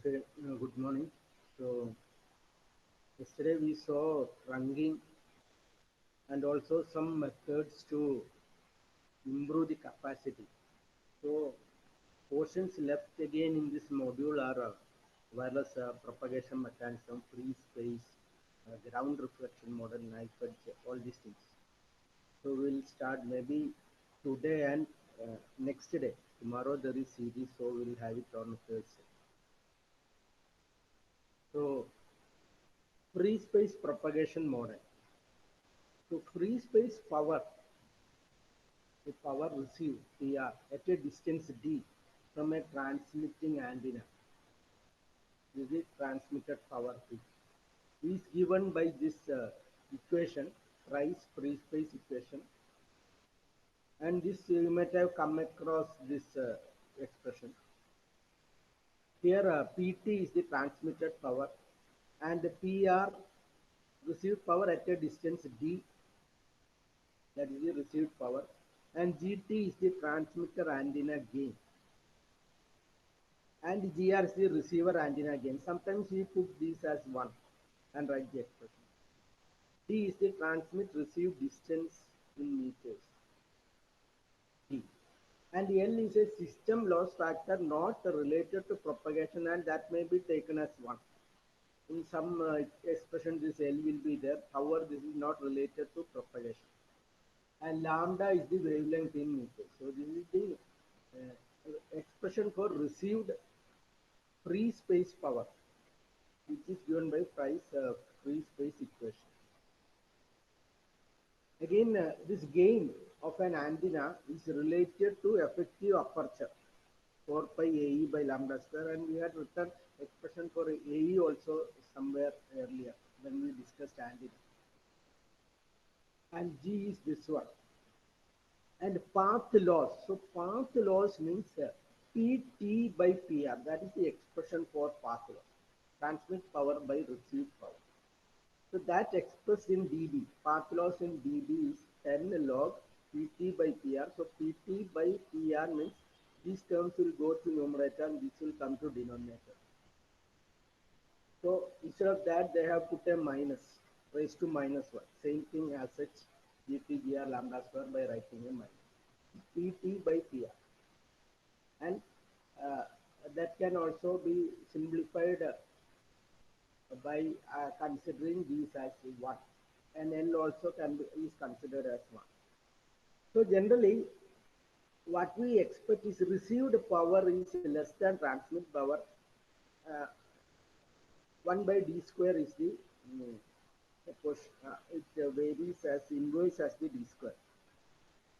Okay, good morning. So yesterday we saw trunking and also some methods to improve the capacity. So portions left again in this module are wireless propagation mechanism, free space, ground reflection model, knife edge, all these things. So we'll start maybe today and next day. Tomorrow there is series, so we'll have it on Thursday. So free space propagation model. So free space power, the power received PR at a distance d from a transmitting antenna. This is transmitted power P. Is given by this equation, Price free space equation, and this you might have come across this expression. Here PT is the transmitted power, and the PR received power at a distance d, that is the received power, and GT is the transmitter antenna gain, and GR is the receiver antenna gain. Sometimes we put these as 1 and write the expression. T is the transmit receive distance in meters. T. And L is a system loss factor not related to propagation, and that may be taken as 1. In some expression this L will be there, however this is not related to propagation. And lambda is the wavelength in meters. So this is the expression for received free space power, which is given by Price free space equation. Again, this gain of an antenna is related to effective aperture, 4 pi AE by lambda square, and we had written expression for AE also somewhere earlier when we discussed antenna. And G is this one. And path loss. So path loss means PT by PR. That is the expression for path loss. Transmit power by received power. So that expressed in dB. Path loss in dB is 10 log PT by PR. So PT by PR means these terms will go to numerator and this will come to denominator. So instead of that, they have put a minus, raised to minus 1. Same thing as such, GT lambda square by writing a minus. PT by PR. And that can also be simplified by considering these as 1. And L also is considered as 1. So generally, what we expect is received power is less than transmit power. 1 by d square is the it varies as inverse as the d square.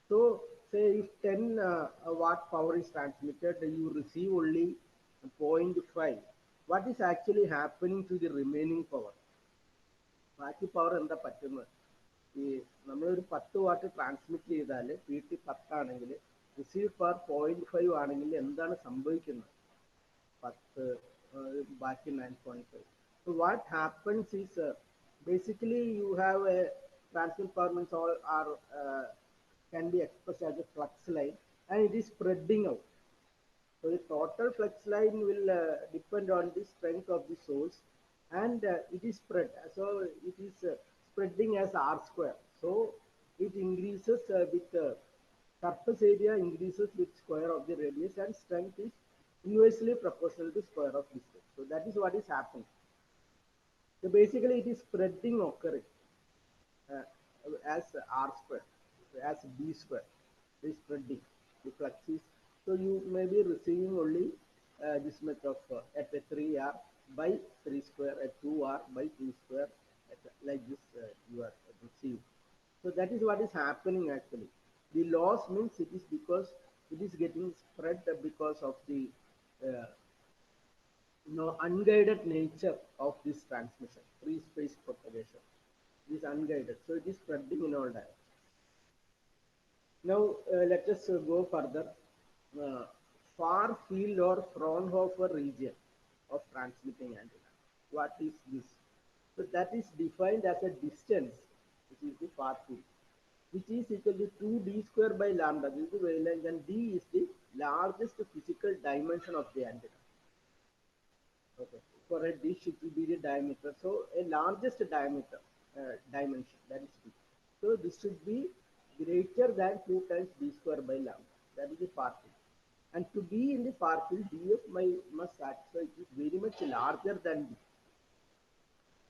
So say if 10 watt power is transmitted, you receive only 0.5. What is actually happening to the remaining power? ബാക്കി power എന്താ പറ്റുന്നത്? ഈ നമ്മളൊരു 10 what transmit ചെയ്താൽ PT 10 ആണെങ്കിൽ receive power 0.5 ആണെങ്കിൽ എന്താണ് സംഭവിക്കുന്നത്? 10 ബാക്കി 9.5. So what happens is basically you have a transmit power means all are can be expressed as a flux line, and it is spreading out. So the total flux line will depend on the strength of the source, and it is spread. So it is spreading as R square. So it increases with surface area increases with square of the radius, and strength is inversely proportional to square of distance. So that is what is happening. So basically it is spreading occurring as R square, as B square. It is spreading. The flux is, so you may be receiving only this much of at a 3R by 3 square, at 2R by 2 square, like this you are receiving. So that is what is happening actually. The loss means it is because it is getting spread because of the unguided nature of this transmission, free space propagation. It is unguided, so it is spreading in all directions. Now let us go further. Far field or Fraunhofer region of transmitting antenna. What is this? So that is defined as a distance, which is the far field, which is equal to 2d square by lambda. This is the wavelength, and d is the largest physical dimension of the antenna. Okay. For a dish, it will be the diameter. So a largest diameter dimension, that is d. So this should be greater than 2 times d square by lambda. That is the far field. And to be in the far field, df must satisfy it is very much larger than d.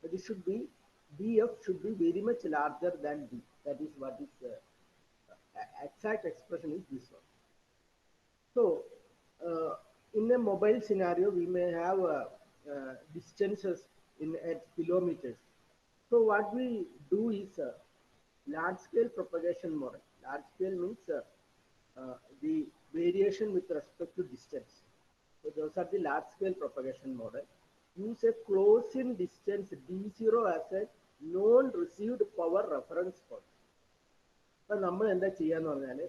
But it should be df should be very much larger than d. That is what is exact expression is this one. So, in a mobile scenario, we may have distances in at kilometers. So, what we do is large-scale propagation model. Large scale means the variation with respect to distance. So, those are the large-scale propagation model. Use a close-in distance d0 as a non-received power reference point. അപ്പൊ നമ്മൾ എന്താ ചെയ്യാന്ന് പറഞ്ഞാൽ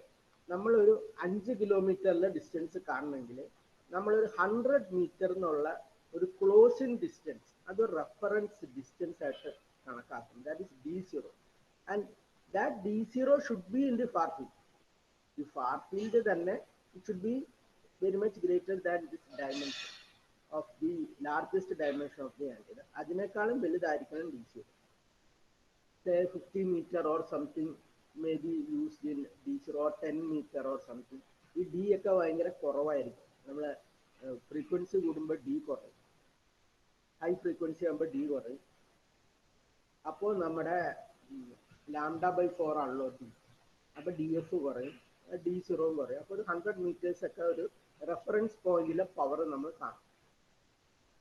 നമ്മളൊരു 5 കിലോമീറ്ററിലെ distance കാണണമെങ്കിൽ നമ്മളൊരു 100 metre എന്നുള്ള ഒരു ക്ലോസ് ഇൻ ഡിസ്റ്റൻസ് അത് റെഫറൻസ് ഡിസ്റ്റൻസ് ആയിട്ട് കണക്കാക്കും. That is d0 and that d0 should be in the far field. ഈ ഫാർ ഫീൽഡ് തന്നെ it should be very much greater than this dimension of the largest dimension of the antenna. അതിനേക്കാളും വലുതായിരിക്കണം d0. Say 50 meter or something may be used in d0 or 10 meter or something. ഈ D ഒക്കെ ഭയങ്കര കുറവായിരിക്കും. നമ്മൾ frequency കൂടുമ്പോൾ D കുറയും, high frequency ആകുമ്പോൾ ഡി കുറയും. അപ്പോൾ നമ്മുടെ λ/4 ആണല്ലോ ഡി, അപ്പോൾ ഡി എഫ് കുറയും, d0 കുറയും. അപ്പോൾ ഒരു 100 meters ഒക്കെ ഒരു റെഫറൻസ് പോയിന്റിലെ പവർ നമ്മൾ കാണും.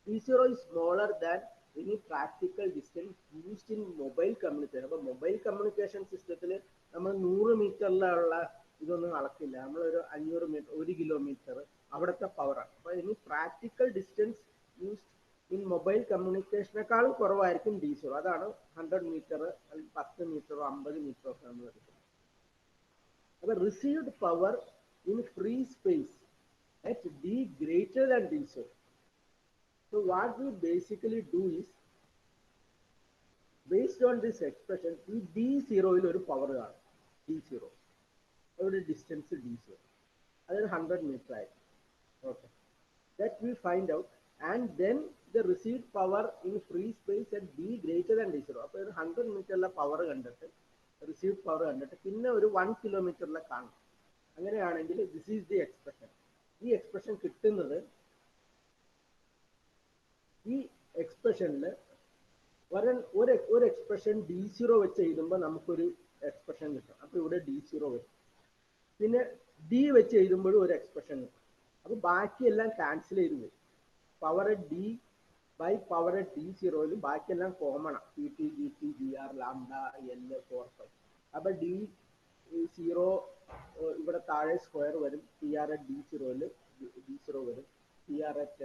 d0 is smaller than any practical distance used in mobile communication. അപ്പോൾ മൊബൈൽ കമ്മ്യൂണിക്കേഷൻ സിസ്റ്റത്തിൽ നമ്മൾ 100 മീറ്ററിലുള്ള ഇതൊന്നും അളക്കില്ല. നമ്മളൊരു 500 മീറ്റർ, 1 കിലോമീറ്റർ അവിടുത്തെ പവറാണ്. അപ്പോൾ ഇനി practical distance used in mobile കമ്മ്യൂണിക്കേഷനേക്കാളും കുറവായിരിക്കും d0. അതാണ് 100 മീറ്റർ അല്ലെങ്കിൽ 10 മീറ്ററോ 50 മീറ്ററോ ഒക്കെ നമ്മൾ എടുക്കുന്നത്. അപ്പോൾ received power in free space at d greater than d0. So what we basically do is, based on this expression, ഈ d0യിൽ ഒരു പവർ കാണും. d0 ഒരു ഡിസ്റ്റൻസ് d0 അതൊരു 100 മീറ്റർ ആയിരിക്കും. Okay, that we find out and then the received power in free space at d greater than d0. അപ്പോൾ ഒരു 100 മീറ്ററിലെ power കണ്ടിട്ട്, received power കണ്ടിട്ട് പിന്നെ ഒരു 1 കിലോമീറ്ററിലെ കാണും. അങ്ങനെയാണെങ്കിൽ ദിസ് ഈസ് ദി എക്സ്പ്രഷൻ. ഈ എക്സ്പ്രഷൻ കിട്ടുന്നത് ഈ എക്സ്പ്രഷനിൽ ഒരു എക്സ്പ്രഷൻ d0 വെച്ച് എഴുതുമ്പോൾ നമുക്കൊരു എക്സ്പ്രഷൻ കിട്ടും. അപ്പോൾ ഇവിടെ d0 വരും. പിന്നെ d വെച്ച് എഴുതുമ്പോഴും ഒരു എക്സ്പ്രഷൻ കിട്ടും. അപ്പോൾ ബാക്കിയെല്ലാം ക്യാൻസൽ ചെയ്ത് വരും. പവർ d ബൈ പവർ d0യിൽ ബാക്കിയെല്ലാം കോമൺ ആണ്. pt, gt, gr, lambda, l, 4, 5. അപ്പോൾ d0 ഇവിടെ താഴെ സ്ക്വയർ വരും. pr at d0യിൽ d0 വരും. pr at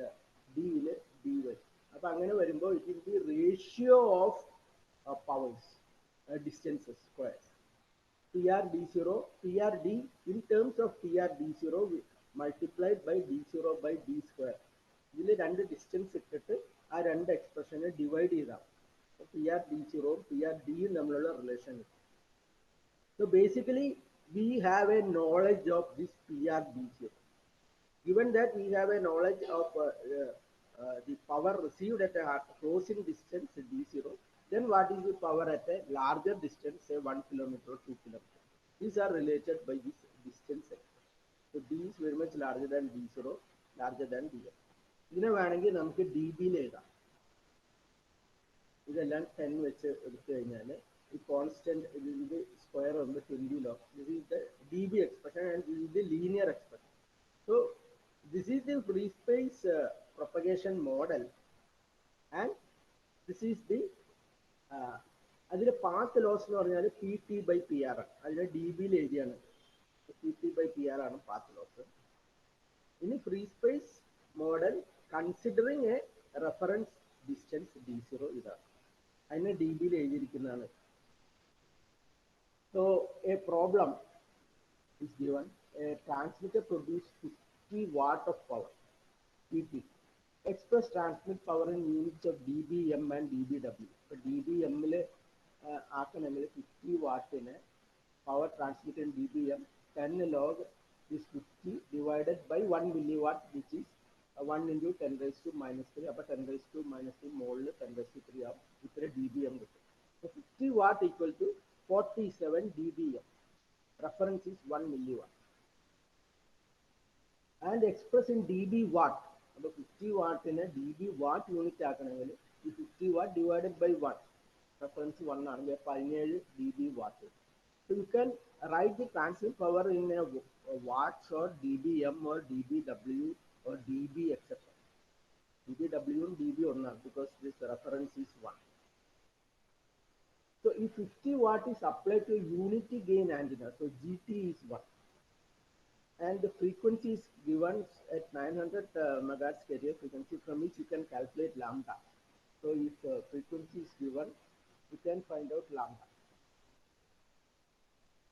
dയിൽ d വരും. അപ്പോൾ അങ്ങനെ വരുമ്പോൾ it is the ratio of powers, distances, squares. pr d0, pr d in terms of pr d0 multiplied by d0 by d square. ഇതിൽ രണ്ട് ഡിസ്റ്റൻസ് ഇട്ടിട്ട് ആ രണ്ട് എക്സ്പ്രഷനെ ഡിവൈഡ് ചെയ്താൽ pr d0 pr d തമ്മിലുള്ള റിലേഷൻ കിട്ടും. So basically we have a knowledge of this pr d0. Given that we have a knowledge of the power received at a close-in distance d0, then what is the power at a larger distance, say 1 kilometer or 2 kilometers? These are related by this distance expression. So d is very much larger than d0, larger than df. ഇതിനെ വേണമെങ്കിൽ നമുക്ക് dB എഴുതാം. ഇതെല്ലാം 10 വെച്ച് എടുത്തു കഴിഞ്ഞാൽ ഈ constant ഇത് സ്ക്വയർ വരുമ്പോൾ 20 log. This is the dB expression and this is the linear expression. So this is the free space propagation model and this is the അതിൽ പാത്ത് ലോസ് എന്ന് പറഞ്ഞാൽ PT by PR ആണ്. അതിന് dBയിൽ എഴുതിയാണ്. PT by PR ആണ് path loss. ഇനി free space model considering A reference distance d0 ഇതാണ്. അതിന് dBയിൽ എഴുതിയിരിക്കുന്നതാണ്. So a problem is given. A transmitter produces 50 watt of power, PT. Express transmit power in units of dBm and dBw. So dBm ആക്കണമെങ്കിൽ 50 വാട്ടിന് power transmit in dBm 10 log is 50 divided by 1 milliwatt, which is 1 into 10 raised to minus 3. Upper 10 raised to minus 3 mole 10 raised to 3 up. dBm. So 50 watt equal to 47 dBm. Reference is 1 milliwatt. And express in dB watt. So 50 watt in a dB watt unit. 50 watt divided by 1. Reference 1 ആണ് 17 dB watt. So you can write the transient power in a watts or dBm or dBW or dB etc. dBW and dB or not because this reference is 1. So if 50 watt is applied to unity gain antenna, so GT is 1. And the frequency is given at 900 megahertz carrier frequency, from which you can calculate lambda. So if frequency is given, you can find out lambda.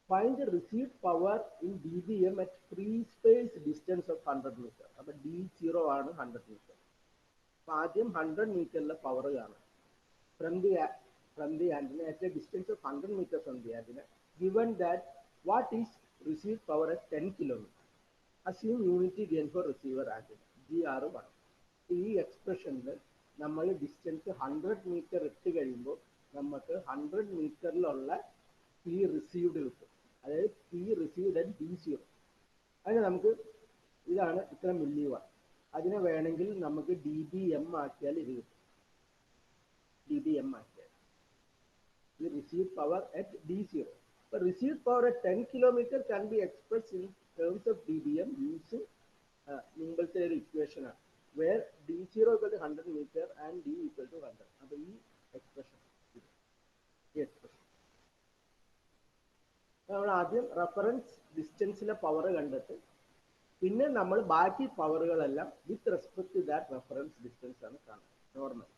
Find the received power in dBm at free space distance of 100 meter. അപ്പോൾ D0 ആണ് 100 meter. അപ്പോൾ ആദ്യം 100 meterലെ power കാണാം. From the antenna at a distance of 100 meters from the antenna, given that what is received power at 10 kilometers. Assume unity gain for receiver antenna GR1. ഈ എക്സ്പ്രഷനിൽ നമ്മൾ distance 100 metre ഇട്ട് കഴിയുമ്പോൾ നമുക്ക് 100 മീറ്ററിലുള്ള പി റിസീവ്ഡ് കിട്ടും. അതായത് P received at D0. അതിന് നമുക്ക് ഇതാണ് ഇത്ര മില്ലി വാട്ട്. അതിനെ വേണമെങ്കിൽ നമുക്ക് dBm ആക്കിയാൽ ഇത് കിട്ടും. dBm ആക്കിയാൽ the received power at D0. But received power at 10 kilometer can be expressed in terms of dBm using മുമ്പത്തെ ഒരു ഇക്വേഷൻ ആണ്, where D0 equal to 100 meter and D equal to 100. അപ്പോൾ ഈ എക്സ്പ്രഷൻ നമ്മൾ ആദ്യം റെഫറൻസ് ഡിസ്റ്റൻസിലെ പവർ കണ്ടിട്ട് പിന്നെ നമ്മൾ ബാക്കി പവറുകളെല്ലാം with respect to that reference distance ആണ് കാണുന്നത് normal.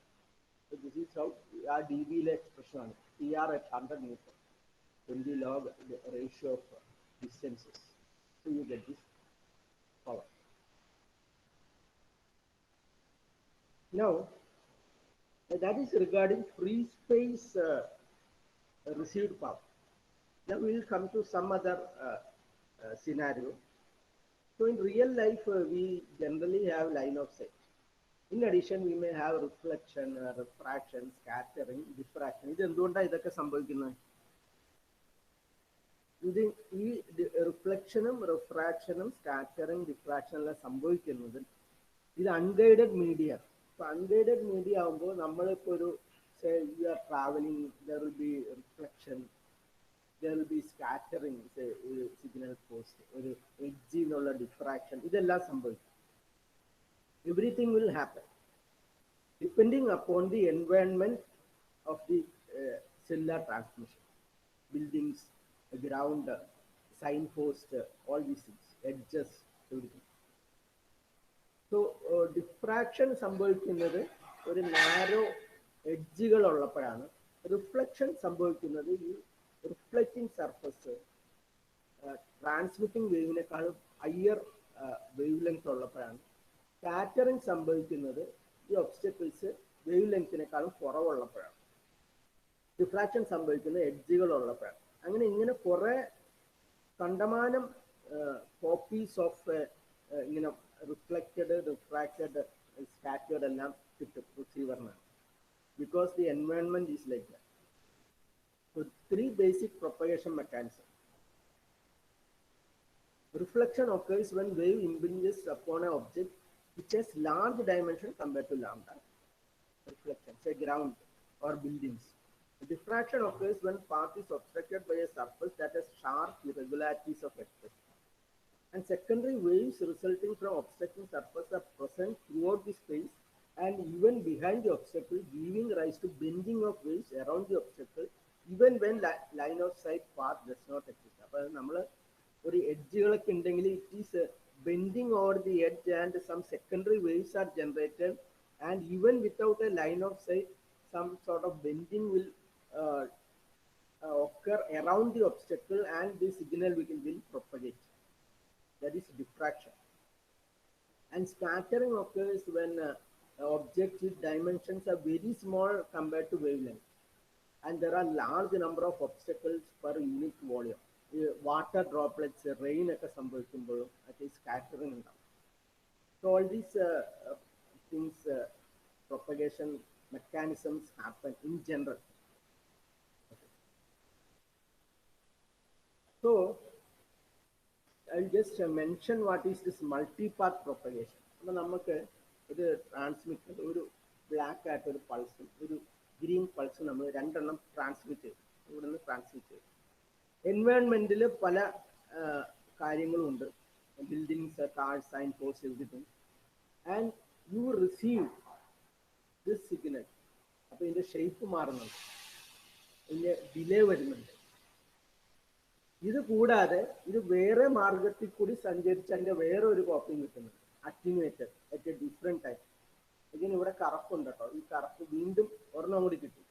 So this is how our dB expression on TR at 100 meter, 20 log the ratio of distances. So you get this power. Now that is regarding free space received power. Now we will come to some other scenario. So in real life we generally have line of sight. In addition, we may have reflection, refraction, scattering, diffraction. ഇത് എന്തുകൊണ്ടാണ് ഇതൊക്കെ സംഭവിക്കുന്നത്? ഇത് ഈ റിഫ്ലക്ഷനും റിഫ്രാക്ഷനും scattering diffraction എല്ലാം സംഭവിക്കുന്നത് ഇത് unguided media. ഇപ്പൊ അൺഗൈഡഡ് മീഡിയ ആകുമ്പോൾ നമ്മളിപ്പോൾ ഒരു you are travelling, there will be reflection, there will be scattering, ഒരു സിഗ്നൽ പോസ്റ്റ്, ഒരു എഡ്ജിൽ നിന്നുള്ള ഡിഫ്രാക്ഷൻ, ഇതെല്ലാം സംഭവിക്കും. Everything will happen depending upon the environment of the cellular transmission, buildings, ground, signpost, all these things, edges, everything. So diffraction സംഭവിക്കുന്നത് ഒരു narrow എഡ്ജുകൾ ഉള്ളപ്പോഴാണ്. Reflection സംഭവിക്കുന്നത് ഈ റിഫ്ലക്റ്റിംഗ് സർഫസ് ട്രാൻസ്മിറ്റിംഗ് വേവിനേക്കാളും ഹയർ വേവ് ലെങ്ത് ഉള്ളപ്പോഴാണ്. സ്കാറ്ററിങ് സംഭവിക്കുന്നത് ഈ ഒബ്സ്റ്റക്കിൾസ് വേവ് ലെങ്ത്തിനേക്കാളും കുറവുള്ളപ്പോഴാണ്. ഡിഫ്രാക്ഷൻ സംഭവിക്കുന്നത് എഡ്ജുകൾ ഉള്ളപ്പോഴാണ്. ഇങ്ങനെ കുറെ കണ്ടമാനം കോപ്പീസ് ഓഫ് ഇങ്ങനെ റിഫ്ലക്റ്റഡ്, റിഫ്രാക്റ്റഡ്, സ്കാറ്റേർഡ് എല്ലാം കിട്ടും റിസീവറിനാണ്. Because the environment is like that. So 3 basic propagation mechanisms. Reflection occurs when wave impinges upon an object which has large dimension compared to lambda. Reflection, say ground or buildings. Diffraction occurs when path is obstructed by a surface that has sharp irregularities of expression. And secondary waves resulting from obstructing surface are present throughout the space and even behind the obstacle, giving rise to bending of waves around the obstacle even when line of sight path does not exist. അപ്പോൾ നമ്മൾ ഒരു എഡ്ജുകളൊക്കെ ഉണ്ടെങ്കിൽ it is bending over the edge and some secondary waves are generated, and even without a line of sight some sort of bending will occur around the obstacle and the signal will propagate. That is diffraction. And scattering occurs when objects with dimensions are very small compared to wavelength and there are large number of obstacles per unit volume. Water droplets, rain ഒക്കെ സംഭവിക്കുമ്പോഴും ഒക്കെ scattering ഉണ്ടാവും. So So all these things, propagation mechanisms happen in general. Okay. So I'll just mention what is this multi-path propagation. അപ്പോൾ നമുക്ക് ഒരു transmitter ഒരു black ആയിട്ട് ഒരു പൾസും ഒരു ഗ്രീൻ പൾസും നമ്മൾ രണ്ടെണ്ണം ട്രാൻസ്മിറ്റ് ചെയ്യും, ഇവിടെ നിന്ന് ട്രാൻസ്മിറ്റ് ചെയ്യും. എൻവയോൺമെന്റിൽ പല കാര്യങ്ങളും ഉണ്ട്, buildings, cars, sign post, everything. And you receive this signal. അപ്പോൾ ഇതിന്റെ ഷേപ്പ് മാറുന്നുണ്ട്, ഇതിന്റെ ഡിലേ വരുന്നുണ്ട്. ഇത് കൂടാതെ ഇത് വേറെ മാർഗത്തിൽ കൂടി സഞ്ചരിച്ച് അതിന്റെ വേറെ ഒരു കോപ്പി കിട്ടുന്നുണ്ട്, attenuated at A different time. ഇതിന് ഇവിടെ കറുപ്പുണ്ട് കേട്ടോ, ഈ കറുപ്പ് വീണ്ടും ഒരെണ്ണം കൂടി കിട്ടും.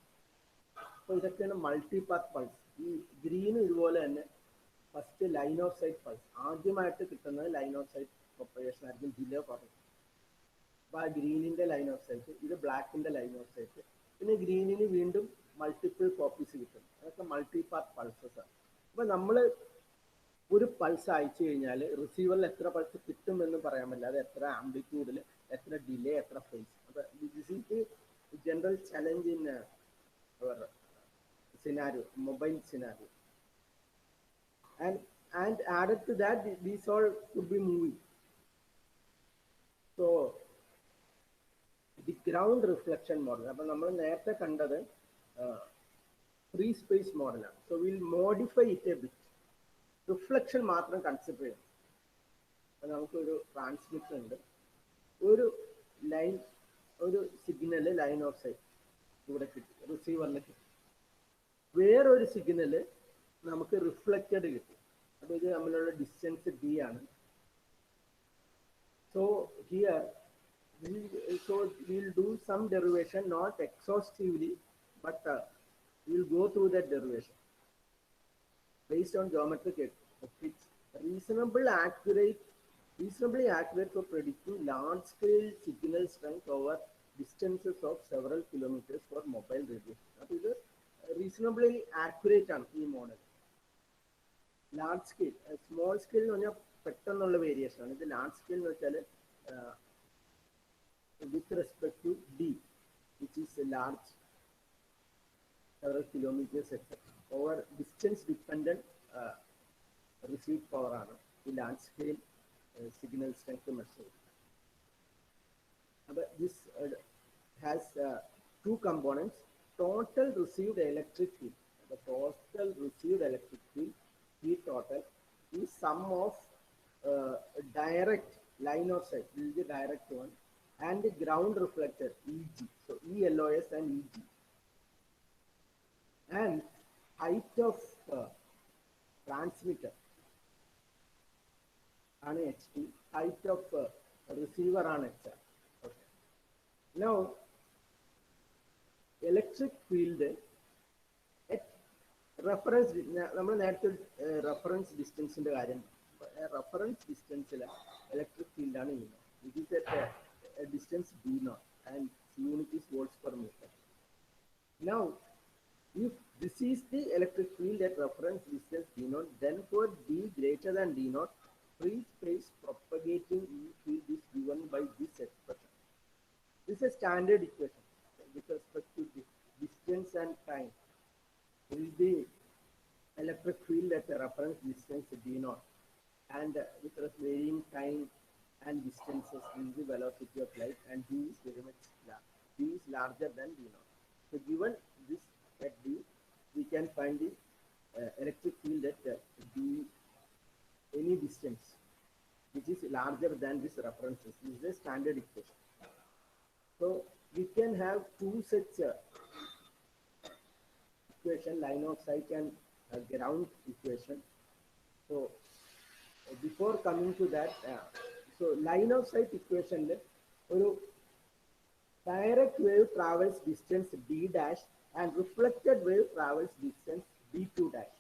അപ്പോൾ ഇതൊക്കെയാണ് മൾട്ടിപാത്ത് പൾസ്. ഈ ഗ്രീനും ഇതുപോലെ തന്നെ first line of sight pulse, ആദ്യമായിട്ട് കിട്ടുന്നത് ലൈൻ ഓഫ് സൈറ്റ് പ്രൊപ്പഗേഷൻ ആയിരിക്കും, ഡിലേ പറയും. അപ്പോൾ ആ ഗ്രീനിന്റെ ലൈൻ ഓഫ് സൈറ്റ്, ഇത് ബ്ലാക്കിന്റെ ലൈൻ ഓഫ് സൈറ്റ്, പിന്നെ ഗ്രീനിന് വീണ്ടും മൾട്ടിപ്പിൾ കോപ്പീസ് കിട്ടും. അതൊക്കെ മൾട്ടിപാത്ത് പൾസസ് ആണ്. അപ്പൊ നമ്മൾ ഒരു പൾസ് അയച്ചു കഴിഞ്ഞാൽ റിസീവറിൽ എത്ര പൾസ് കിട്ടുമെന്ന് പറയാൻ പറ്റില്ല. അത് എത്ര ആംപ്ലിറ്റ്യൂഡിൽ, എത്ര ഡിലേ, എത്ര ഫേസ്. അപ്പൊ this is the general challenge in our scenario, mobile scenario. And added to that, these all could be moving. So the ground reflection model, അപ്പൊ നമ്മൾ നേരത്തെ കണ്ടത് ഫ്രീ സ്പേസ് മോഡലാണ്. So will modify it A bit. Reflection മാത്രം consider ചെയ്യണം. അപ്പം നമുക്കൊരു transmitter ഉണ്ട്, ഒരു ലൈൻ, ഒരു സിഗ്നൽ ലൈൻ ഓഫ് സൈറ്റ് ഇവിടെ കിട്ടും, റിസീവറിൽ കിട്ടും. വേറൊരു സിഗ്നൽ നമുക്ക് റിഫ്ലക്റ്റഡ് കിട്ടും. അപ്പോൾ ഇത് തമ്മിലുള്ള ഡിസ്റ്റൻസ് ഡി ആണ്. So here we'll do some derivation, not exhaustively, but we'll go through that derivation based on geometric ethics. Reasonably accurate for predicting large scale signal strength over distances of several kilometers for mobile radio. That is reasonably accurate ആണ് ഈ model. Large scale, small scale എന്ന് പറഞ്ഞാൽ പെട്ടെന്നുള്ള variation ആണ്. ഇത് large scale എന്ന് വെച്ചാൽ with respect to D, which is a large, several kilometers, etc. Over distance dependent received power ആണ് ഈ large scale signal strength measure. But this has two components: total received electric field. The total received electric field, E total, is sum of direct line of sight, this is the direct one, and the ground reflected, EG. So ELOS and EG. And height of transmitter on HT, height of receiver on HR. Okay. Now, electric field at reference, നമ്മൾ നേരത്തെ reference distance ന്റെ കാര്യം, reference distance electric field ആണ് ചെയ്യുന്നത്. It is at a distance d0 and unit is volts per meter. Now, if this is the electric field at reference distance d0, then for d greater than d0, free space propagating E field is given by this expression. This is a standard equation with respect to the distance and time. It is the electric field at a reference distance d0, and with varying time and distances in the velocity of light, and d is very much large. D is larger than d0. So given this at d, we can find the electric field at d any distance which is larger than this references. This is a standard equation. So we can have two such equation, line of sight and ground equation. So before coming to that, so line of sight equation, ഒരു direct wave travels distance d dash and reflected wave travels distance d2 dash.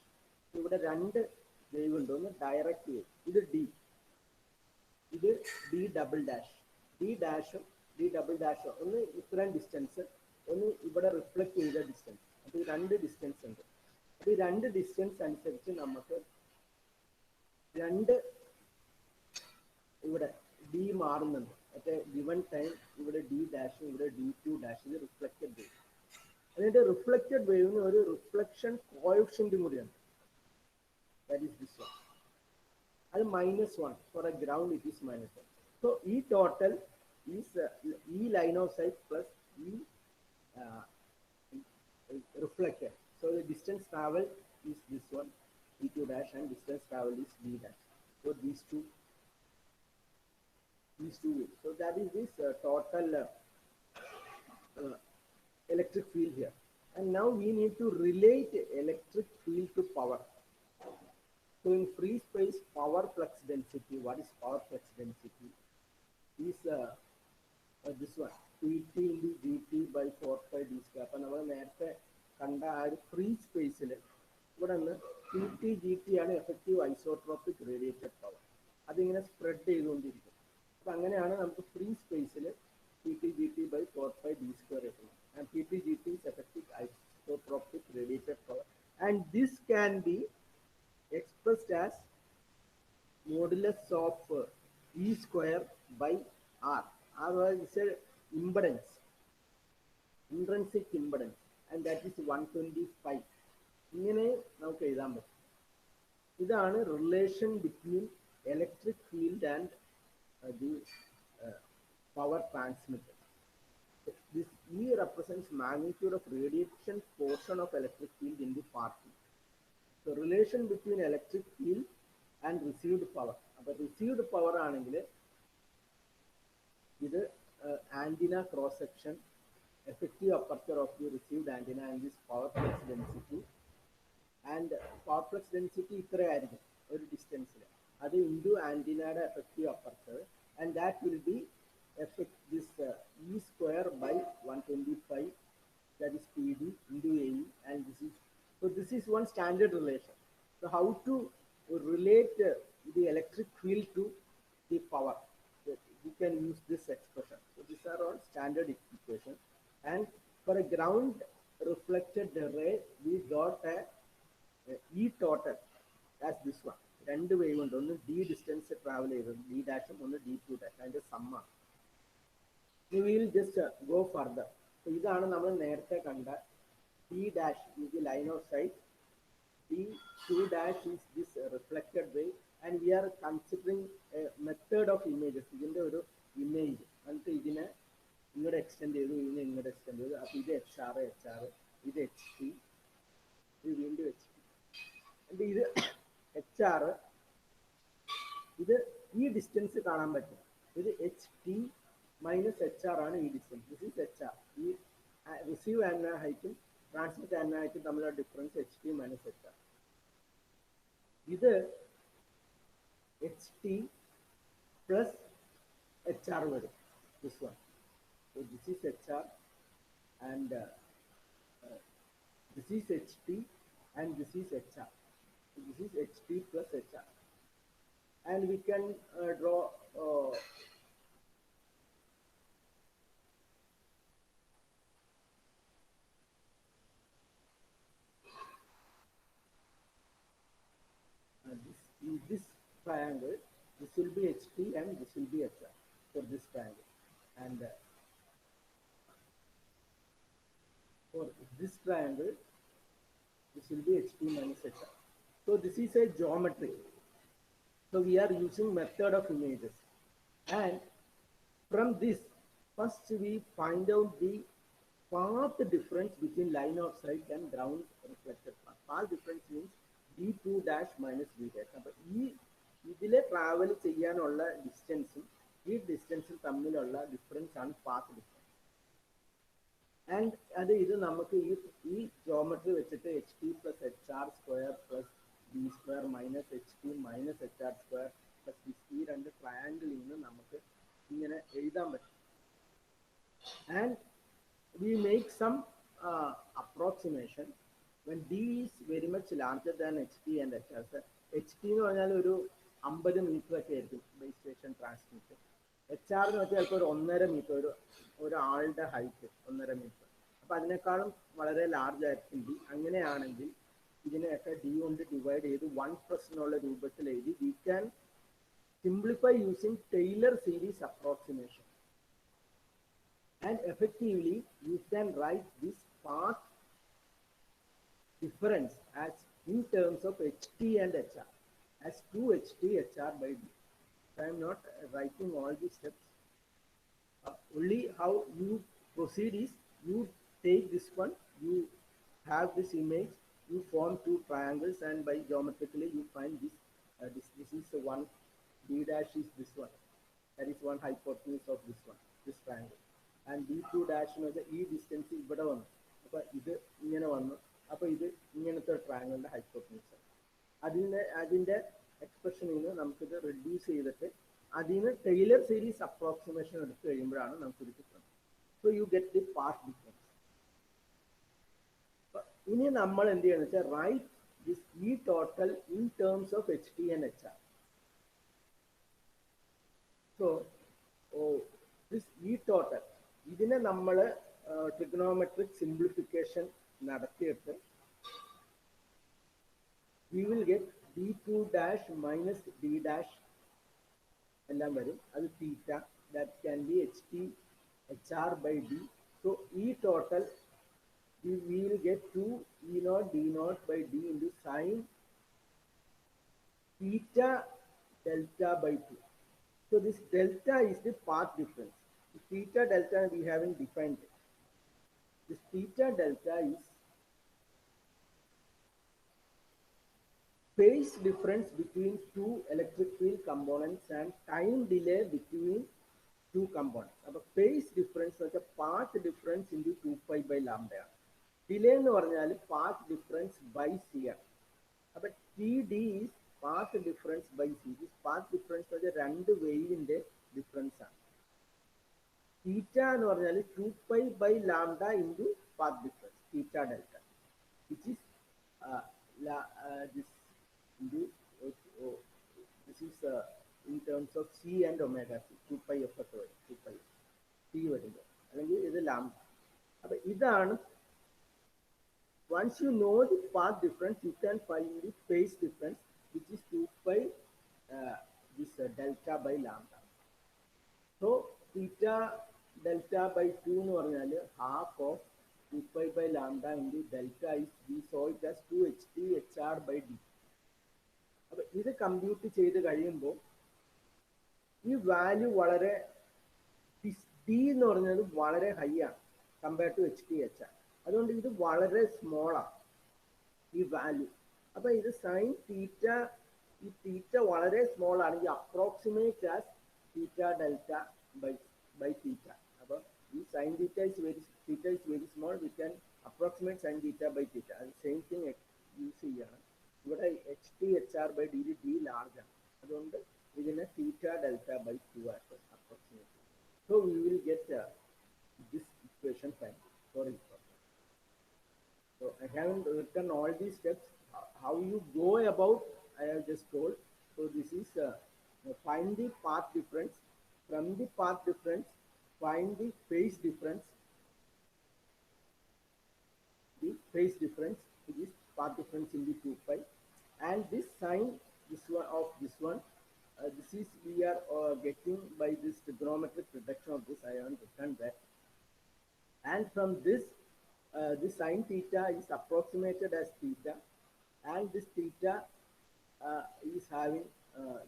ഇവിടെ രണ്ട് wave ഉണ്ട്, ഒന്ന് direct wave, ഇത് d, ഇത് d double dash. d ഡാഷും d double ഡാഷും ഒന്ന് ഇത്രയും ഡിസ്റ്റൻസ്, ഒന്ന് ഇവിടെ റിഫ്ലക്ട് ചെയ്ത ഡിസ്റ്റൻസ്. അപ്പോൾ ഈ രണ്ട് ഡിസ്റ്റൻസ് ഉണ്ട്. അപ്പോൾ ഈ രണ്ട് ഡിസ്റ്റൻസ് അനുസരിച്ച് നമുക്ക് രണ്ട് ഇവിടെ d മാറുന്നുണ്ട്. at a given time ഇവിടെ d dash ഇവിടെ d2 dash ഇത് reflected wave. അതിന്റെ reflected wave ന് ഒരു reflection coefficient കൂടിയാണ്. That is this one. അത് -1. For a ground it is -1. So E total is E line of sight plus E reflected. So the distance traveled is this one, E2 dash, and distance traveled is D dash. So these two waves. So that is this total electric field here. And now we need to relate electric field to power. So in free space, power flux density, what is power flux density? Is this one, Pt into Gt by 4 pi d square. അപ്പോൾ നമ്മൾ നേരത്തെ കണ്ട ആ ഒരു free സ്പേസിൽ ഇവിടെ നിന്ന് Pt Gt ആണ് എഫക്റ്റീവ് ഐസോട്രോപിക് റേഡിയേറ്റഡ് പവർ. അതിങ്ങനെ സ്പ്രെഡ് ചെയ്തുകൊണ്ടിരിക്കും. അപ്പം അങ്ങനെയാണ് നമുക്ക് ഫ്രീ സ്പേസിൽ Pt Gt by 4 pi d square എത്തുന്നത്. And Pt Gt is effective isotropic radiated power. And this can be expressed as modulus of E square by R. R is a impedance, intrinsic impedance, and that is 125. ഇങ്ങനെ നമുക്ക് എഴുതാൻ പറ്റും. ഇതാണ് relation between electric field and the power transmitted. This E represents magnitude of radiation portion of electric field in the particle. So relation between electric field and received power. അപ്പോൾ received power ആണെങ്കിൽ ഇത് antenna cross section, effective aperture of the received antenna, and this power flux density. And power flux density ഇത്രയായിരിക്കും ഒരു ഡിസ്റ്റൻസിൽ. അത് into ആൻറ്റിനയുടെ effective aperture, and that will be this E square by 125, that is PD into AE, and this is one standard relation. So how to relate the electric field to the power? We can use this expression. So these are all standard equations. And for a ground reflected ray, we got a E total as this one. രണ്ട് wave ഉണ്ട്. ഒന്ന് d distance travel ചെയ്തത് d dash, ഒന്ന് d2 dash. അതിന്റെ സമ്മാണ്. We will just go further. So ഇതാണ് നമ്മൾ നേരത്തെ കണ്ട d dash is the line of sight, d2 dash is this reflected wave, and we are considering a method of images. ഇതിന്റെ ഒരു image എന്നിട്ട് ഇതിനെ ഇങ്ങോട്ട് എക്സ്റ്റെൻഡ് ചെയ്തു, ഇതിനെ ഇങ്ങോട്ട് എക്സ്റ്റെൻഡ് ചെയ്തു. അപ്പോൾ ഇത് HR, ഇത് HT, ഇത് വീണ്ടും HT. എന്നിട്ട് ഇത് HR, ഇത് ഈ ഡിസ്റ്റൻസ് കാണാൻ പറ്റും. ഇത് HT minus HR ആണ് ഈ ഡിസ്റ്റൻസ്. This is HR. ഈ റിസീവ് ആൻറ്റന ഹൈറ്റും ട്രാൻസ്മിറ്റ് ആൻറ്റന ഹൈറ്റും തമ്മിലുള്ള ഡിഫറൻസ് HT മൈനസ് HR. ഇത് HT പ്ലസ് HR വരും. This one. So this is HR, and this is HT, and this is HR. So this is HT plus HR, and we can draw this triangle. This will be HT and this will be HR for this triangle, and for this triangle this will be HT minus HR. So this is a geometry. So we are using method of images, and from this first we find out the path difference between line of sight and ground reflected path. Path difference means d2 dash minus d dash. അപ്പോൾ ഈ ഇതിലെ travel ചെയ്യാനുള്ള ഡിസ്റ്റൻസും ഈ ഡിസ്റ്റൻസും തമ്മിലുള്ള difference ആണ് path difference. And ഇത് നമുക്ക് ഈ ജോമെട്രി വെച്ചിട്ട് HT plus HR square plus d square minus HT minus HR square plus ഈ രണ്ട് ട്രയാങ്കിളിൽ നിന്ന് നമുക്ക് ഇങ്ങനെ എഴുതാൻ പറ്റും. And we make some approximation when D is very much larger than HT and HR. So, HT എന്ന് പറഞ്ഞാൽ ഒരു 50 മീറ്റർ ഒക്കെ ആയിരിക്കും ബേസ് സ്റ്റേഷൻ ട്രാൻസ്മിറ്റ്. HR എന്ന് വെച്ചാൽ ചിലപ്പോൾ ഒരു 1.5 മീറ്റർ, ഒരാളുടെ ഹൈറ്റ് 1.5 മീറ്റർ. അപ്പം അതിനേക്കാളും വളരെ ലാർജ് ആയിരിക്കും D. അങ്ങനെയാണെങ്കിൽ ഇതിനെയൊക്കെ D കൊണ്ട് ഡിവൈഡ് ചെയ്ത് 1+ എന്നുള്ള രൂപത്തിൽ എഴുതി we can simplify using Taylor series approximation. And effectively, you can write this path difference as in terms of HT and HR as 2HT HR by D. I am not writing all these steps. Only how you proceed is you take this one, you have this image, you form two triangles, and by geometrically you find this. This is the one. D dash is this one. That is one hypotenuse of this one, this triangle. And D2 dash എന്നത് ഈ distance ഇവിടെ വന്നു. അപ്പൊ ഇത് ഇങ്ങനെ വന്നു. അപ്പൊ ഇത് ഇങ്ങനത്തെ ട്രയാങ്കിളിന്റെ ഹൈപ്പോട്ടനീസ്. അതിന്റെ എക്സ്പ്രഷനിൽ നിന്ന് നമുക്കിത് റെഡ്യൂസ് ചെയ്തിട്ട് അതിന് ടൈലർ സീരീസ് അപ്രോക്സിമേഷൻ എടുത്തു കഴിയുമ്പോഴാണ് നമുക്കിത് കിട്ടുന്നത്. So you get the path difference. ഇനി നമ്മൾ എന്ത് ചെയ്യണം വെച്ചാൽ write this e total in terms of h t and h r. So this e total ഇതിനെ നമ്മൾ ട്രിഗണോമെട്രിക് സിംപ്ലിഫിക്കേഷൻ നടത്തിയിട്ട് we will get d2 dash minus d dash എല്ലാം വരും. അത് തീറ്റ, that can be ht hr by d. So e total we will get 2 e naught d naught by d into sine theta delta by 2. So this delta is the path difference. The theta delta we haven't defined it. This theta delta is phase difference between two electric field components and time delay between two components. അപ്പോൾ phase difference എന്ന് വെച്ചാൽ path difference into 2 pi by lambda ആണ്. Delay എന്ന് പറഞ്ഞാൽ path difference by c ആണ്. അപ്പോൾ TD is path difference by c. This path difference എന്ന് വെച്ചാൽ രണ്ട് വേവിന്റെ ഡിഫറൻസ് ആണ്. തീറ്റ എന്ന് പറഞ്ഞാൽ 2 pi by lambda into path difference, theta delta, which is this into this is in terms of c and omega c. 2 pi f 2 pi c വരുമ്പോൾ അല്ലെങ്കിൽ ഇത് ലാംഡ. അപ്പൊ ഇതാണ് once you know the path difference you can find the phase difference which is 2 pi this delta by lambda. So theta delta by 2 എന്ന് പറഞ്ഞാൽ half of 2 pi by lambda into delta is we saw it as 2ht hr by d. അപ്പൊ ഇത് compute ചെയ്ത് കഴിയുമ്പോൾ ഈ value വളരെ D എന്ന് പറഞ്ഞത് വളരെ ഹൈ ആണ് compare to h t h r. അതുകൊണ്ട് ഇത് വളരെ സ്മോളാണ് ഈ വാല്യൂ. അപ്പൊ ഇത് സൈൻ തീറ്റ, ഈ തീറ്റ വളരെ സ്മോൾ ആണ്. ഈ approximate as theta delta by theta. അപ്പൊ ഈ sine theta is very small, we can approximate sine theta by theta. അത് സെയിം തിങ് യൂസ് ചെയ്യാണ്. ഇവിടെ h t h r by d d large ആണ്. അതുകൊണ്ട് ഇതിനെ തീറ്റ ഡെൽറ്റ ബൈ 2 ആയിട്ട് approximate. So we will get this equation final for it. So I haven't written all these steps. How you go about, I have just told. So this is find the path difference. From the path difference, find the phase difference. The phase difference, which is path difference in the 2 pi. And this sign, this one of this one, this is we are getting by this trigonometric reduction of this. I haven't written that. And from this, this sine theta is approximated as theta, and this theta is having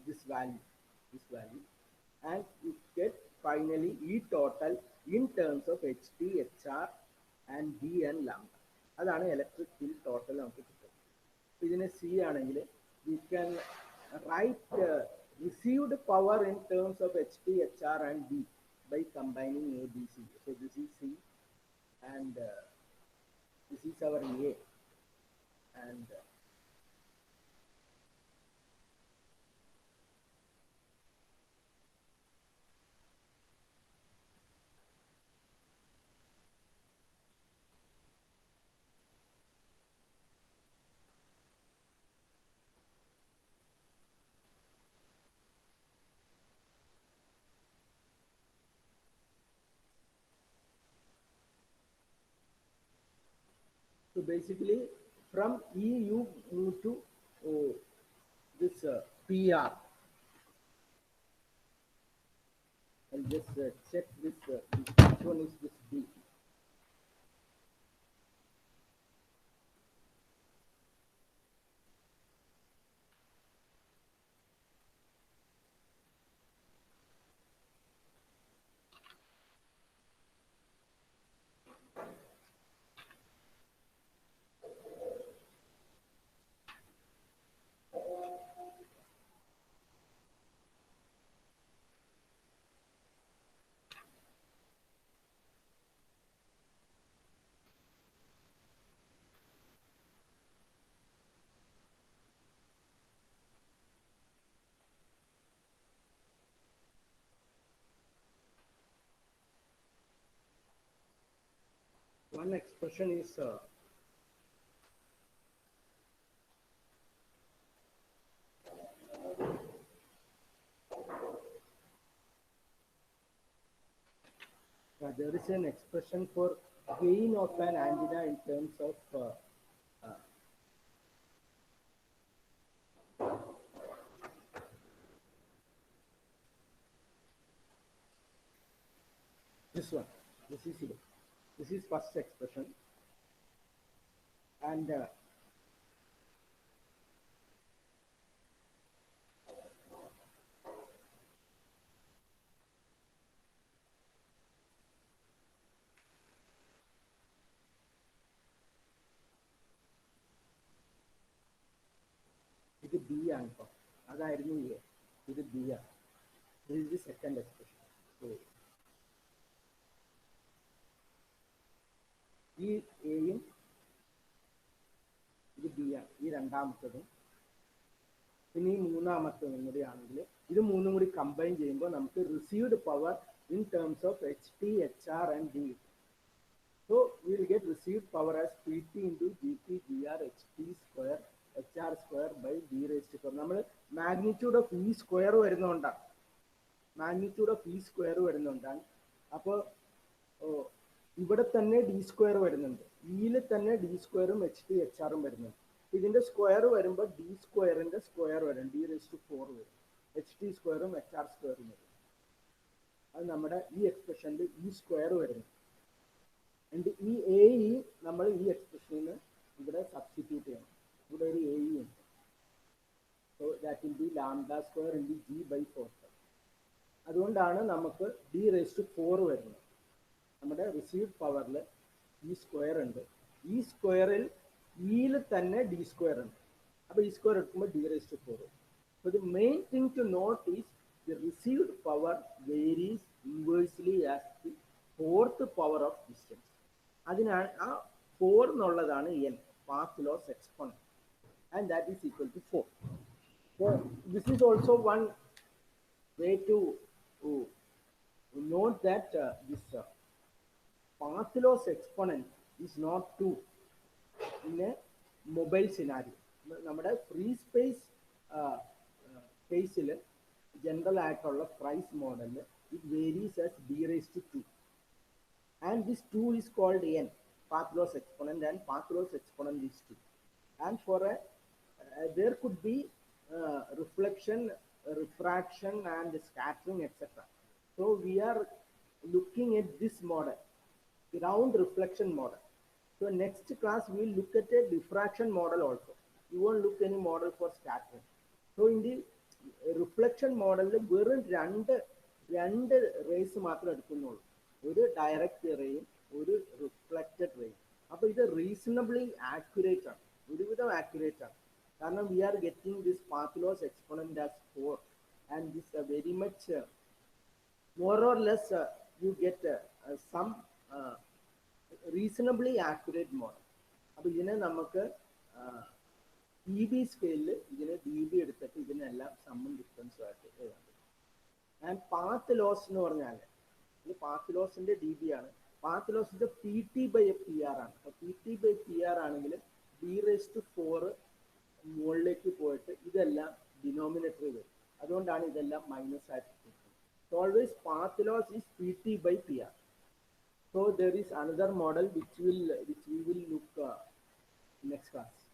this value, and you get finally E total in terms of HT, HR, and D and lambda. അതാണ് electric field total നമുക്ക് കിട്ടും. ഇതിനെ C ആണെങ്കിൽ we can write received power in terms of HT, HR, and D by combining A, B, C. So this is C, and this is our A, and so basically from E you move to this PR. just check this, which one is this D. One expression is there is an expression for gain of an antenna in terms of this one. This is it. This is first expression, and ഇത് B ആണ് ഇപ്പോൾ. അതായിരുന്നു A, ഇത് B ആണ്. This is the second expression. So ഈ എയും ഇത് B ആണ്, ഈ രണ്ടാമത്തതും. പിന്നെ ഈ മൂന്നാമത്തതും കൂടി ആണെങ്കിൽ ഇത് മൂന്നും കൂടി കമ്പൈൻ ചെയ്യുമ്പോൾ നമുക്ക് received power in terms of HT, HR and D. So we will get received power as PT into GP GR HT square HR square by D raised to 4. നമ്മൾ മാഗ്നിറ്റ്യൂഡ് ഓഫ് ഇ സ്ക്വയർ വരുന്നതുകൊണ്ടാണ്, magnitude of E square വരുന്നതുകൊണ്ടാണ്. അപ്പോൾ ഇവിടെ തന്നെ D square വരുന്നുണ്ട്, ഇയിൽ തന്നെ D സ്ക്വയറും എച്ച് ടി എച്ച് ആറും വരുന്നുണ്ട്. ഇതിന്റെ സ്ക്വയർ വരുമ്പോൾ ഡി സ്ക്വയറിന്റെ സ്ക്വയർ വരും, ഡി റേസ് ടു 4 വരും, എച്ച് ടി സ്ക്വയറും എച്ച് ആർ സ്ക്വയറും വരും. അത് നമ്മുടെ ഈ എക്സ്പ്രഷനിൽ ഈ സ്ക്വയർ വരുന്നു. എന്നിട്ട് ഈ എ ഇ നമ്മൾ ഈ എക്സ്പ്രഷനിൽ നിന്ന് ഇവിടെ സബ്സ്റ്റിറ്റ്യൂട്ട് ചെയ്യണം. ഇവിടെ ഒരു എ ഇ ഉണ്ട്. So that will be lambda square in d g by 4. അതുകൊണ്ടാണ് നമുക്ക് ഡി റേസ് ടു 4 വരുന്നത്. നമ്മുടെ റിസീവ്ഡ് പവറിൽ ഈ സ്ക്വയർ ഉണ്ട്, ഈ സ്ക്വയറിൽ ഇയിൽ തന്നെ ഡി സ്ക്വയർ ഉണ്ട്. അപ്പോൾ ഈ സ്ക്വയർ എടുക്കുമ്പോൾ d raise to 4. So the main thing to note is the received power varies inversely as the fourth power of distance. അതിനാണ് ആ 4 എന്നുള്ളതാണ് n, path loss exponent, and that is equal to 4. So this is also one way to note that this path loss exponent is not 2 in a mobile scenario. നമ്മുടെ free space കേസിൽ general ആയിട്ടുള്ള price മോഡലിൽ it varies as d raised to 2, and this 2 is called n, path loss exponent, and path loss exponent is 2. And for a there could be reflection, refraction and scattering, etc. So we are looking at this model, ground reflection model. So next class we will look at a diffraction model also. You won't look any model for scattering. So in the reflection മോഡലിൽ വെറും രണ്ട് raise മാത്രമേ എടുക്കുന്നുള്ളൂ, ഒരു direct റേയും ഒരു reflected റേയും. അപ്പോൾ ഇത് reasonably accurate ആണ്, ഒരുവിധം ആക്യുറേറ്റ് ആണ്. കാരണം we are getting this path loss exponent as 4, and this very much more or less you get some reasonably accurate model. അപ്പോൾ ഇതിനെ നമുക്ക് ഇ ബി സ്കെയിലിൽ ഇതിന് ഡി ബി എടുത്തിട്ട് ഇതിനെല്ലാം സമ്മും ഡിഫറൻസും ആയിട്ട് എഴുതാൻ പറ്റും. ആൻഡ് പാത്ത് ലോസ് എന്ന് പറഞ്ഞാൽ ഇത് പാത്ത് ലോസിന്റെ ഡി ബി ആണ്. പാത്ത് ലോസിന്റെ P T by P R ആണ്. അപ്പോൾ P T by P R ആണെങ്കിൽ ഡി റേസ് ടു 4 മുകളിലേക്ക് പോയിട്ട് ഇതെല്ലാം ഡിനോമിനേറ്ററിൽ വരും. അതുകൊണ്ടാണ് ഇതെല്ലാം മൈനസ് ആയിട്ട് കിട്ടുന്നത്. So always path loss is p T by P r. So there is another model which we will look next class.